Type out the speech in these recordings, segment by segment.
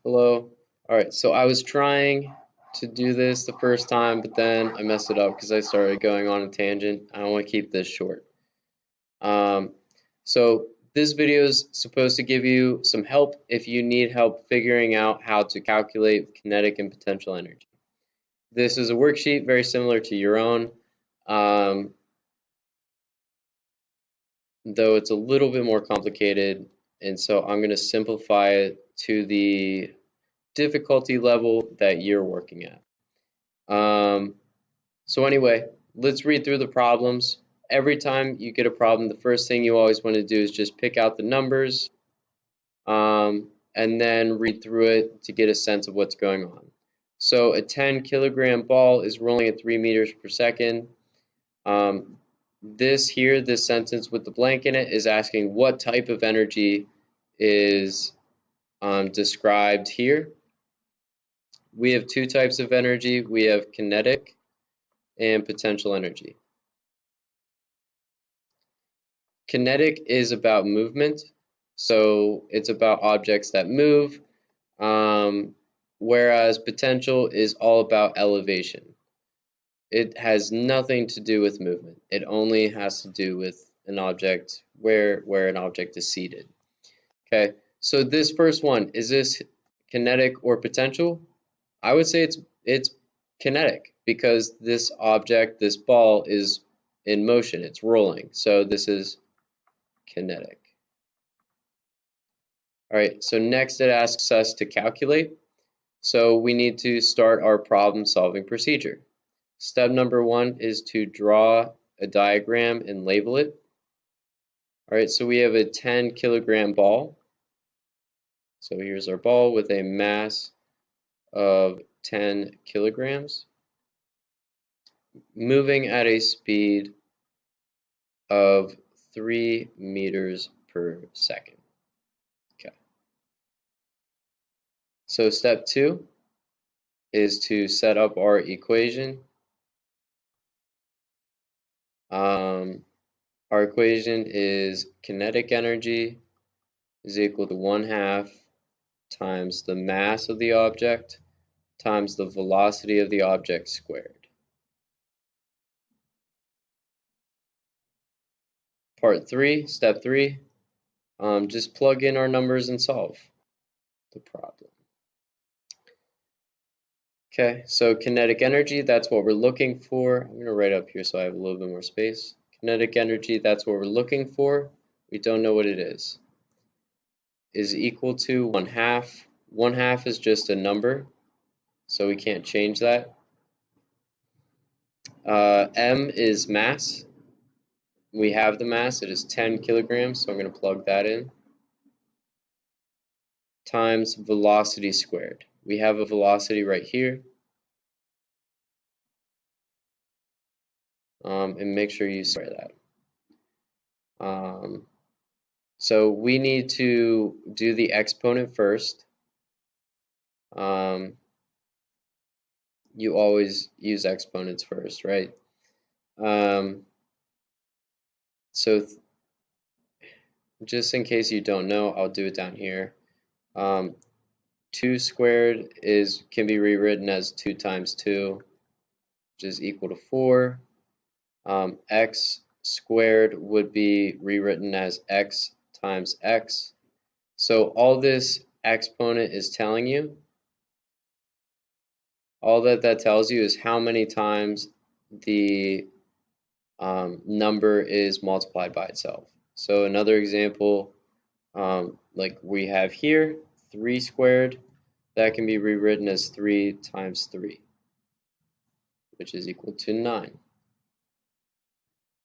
Hello. Alright, so I was trying to do this the first time, but then I messed it up because I started going on a tangent. I want to keep this short. Um, so this video is supposed to give you some help if you need help figuring out how to calculate kinetic and potential energy. This is a worksheet very similar to your own, though it's a little bit more complicated, and so I'm going to simplify it to the difficulty level that you're working at. So anyway, let's read through the problems. Every time you get a problem, the first thing you always want to do is just pick out the numbers and then read through it to get a sense of what's going on. So a 10-kilogram ball is rolling at 3 meters per second. This sentence with the blank in it is asking what type of energy is described here. We have two types of energy. We have kinetic and potential energy. Kinetic is about movement, so it's about objects that move, whereas potential is all about elevation. It has nothing to do with movement. It only has to do with an object, where an object is seated. Okay, so this first one, is this kinetic or potential? I would say it's kinetic because this object, this ball, is in motion. It's rolling. So this is kinetic. All right, so next it asks us to calculate. So we need to start our problem-solving procedure. Step number one is to draw a diagram and label it. All right, so we have a 10-kilogram ball. So here's our ball with a mass of 10 kilograms, moving at a speed of 3 meters per second. Okay. So step two is to set up our equation. Our equation is kinetic energy is equal to 1/2 times the mass of the object times the velocity of the object squared. Part 3, step 3, just plug in our numbers and solve the problem. Okay, so kinetic energy, that's what we're looking for. I'm going to write up here so I have a little bit more space. Kinetic energy, that's what we're looking for. We don't know what it is equal to 1/2. 1/2 is just a number, so we can't change that. M is mass. We have the mass, it is 10 kilograms, so I'm going to plug that in. Times velocity squared. We have a velocity right here. And make sure you square that. So we need to do the exponent first. You always use exponents first, right? So just in case you don't know, I'll do it down here. 2 squared can be rewritten as 2 times 2, which is equal to 4. X squared would be rewritten as x times x. So all this exponent is telling you, all that tells you is how many times the number is multiplied by itself. So another example, like we have here, 3 squared, that can be rewritten as 3 times 3, which is equal to 9.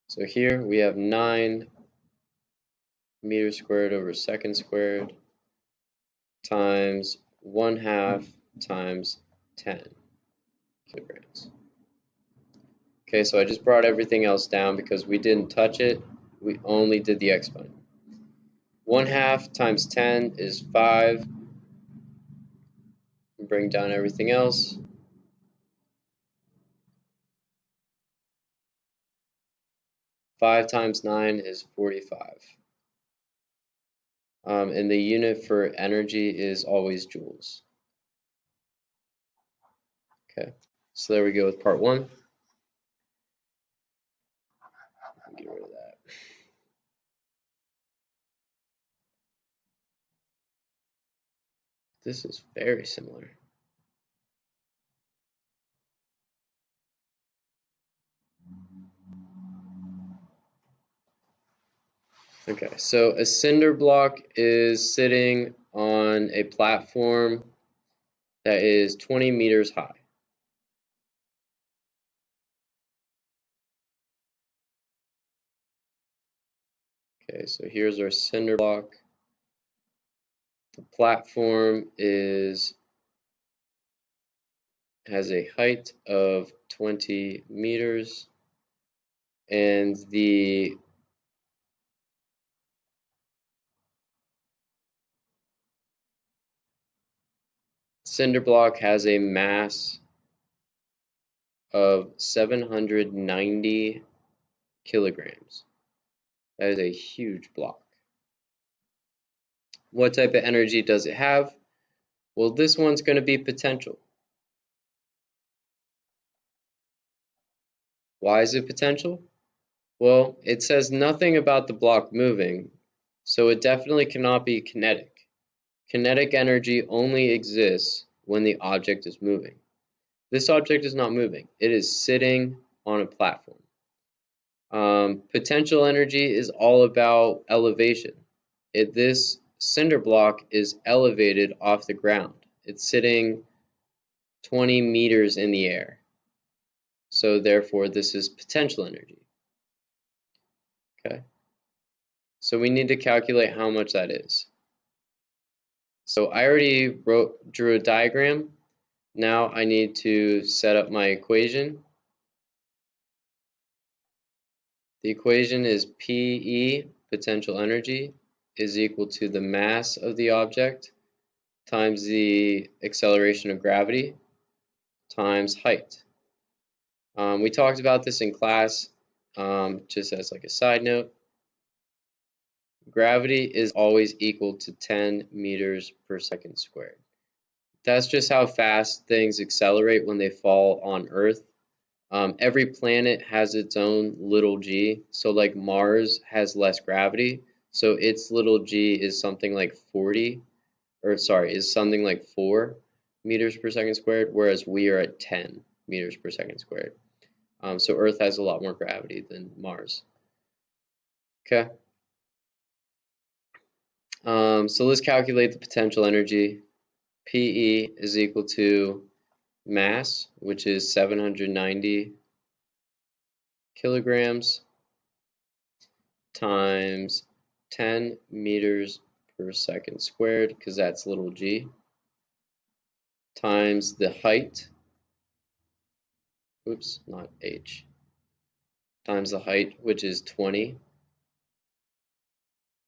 So here we have 9 meters squared over second squared times 1/2 times 10 kilograms. Okay, so I just brought everything else down because we didn't touch it. We only did the exponent. 1/2 times 10 is 5. Bring down everything else. 5 times 9 is 45. And the unit for energy is always joules. Okay, so there we go with part one. Get rid of that. This is very similar. Okay, so a cinder block is sitting on a platform that is 20 meters high. Okay, so here's our cinder block. The platform has a height of 20 meters, and the cinder block has a mass of 790 kilograms. That is a huge block. What type of energy does it have? Well, this one's going to be potential. Why is it potential? Well, it says nothing about the block moving, so it definitely cannot be kinetic. Kinetic energy only exists when the object is moving. This object is not moving. It is sitting on a platform. Potential energy is all about elevation. This cinder block is elevated off the ground. It's sitting 20 meters in the air. So therefore, this is potential energy. Okay. So we need to calculate how much that is. So I already drew a diagram. Now I need to set up my equation. The equation is PE, potential energy, is equal to the mass of the object times the acceleration of gravity times height. We talked about this in class, just as like a side note. Gravity is always equal to 10 meters per second squared. That's just how fast things accelerate when they fall on Earth. Every planet has its own little g. So like Mars has less gravity, so its little g is something like 40, or sorry, is something like 4 meters per second squared, whereas we are at 10 meters per second squared. So Earth has a lot more gravity than Mars. Okay. So let's calculate the potential energy. PE is equal to mass, which is 790 kilograms, times 10 meters per second squared, because that's little g, times the height, oops, not h, times the height, which is 20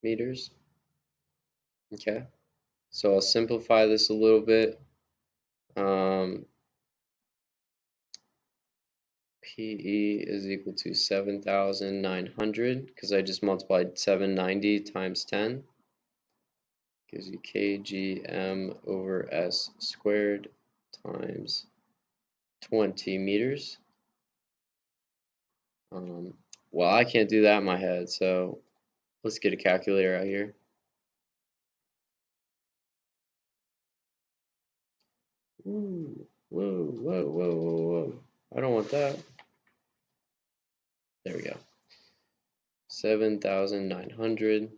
meters. Okay, so I'll simplify this a little bit. PE is equal to 7,900 because I just multiplied 790 times 10. Gives you kgm over s squared times 20 meters. Well, I can't do that in my head, so let's get a calculator out here. Ooh, whoa, whoa, whoa, whoa, whoa. I don't want that. There we go. 7,900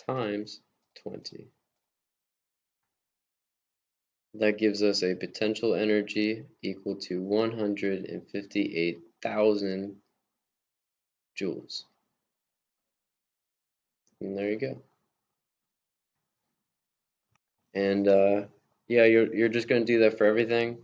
times 20. That gives us a potential energy equal to 158,000 joules. And there you go. And yeah, you're just going to do that for everything.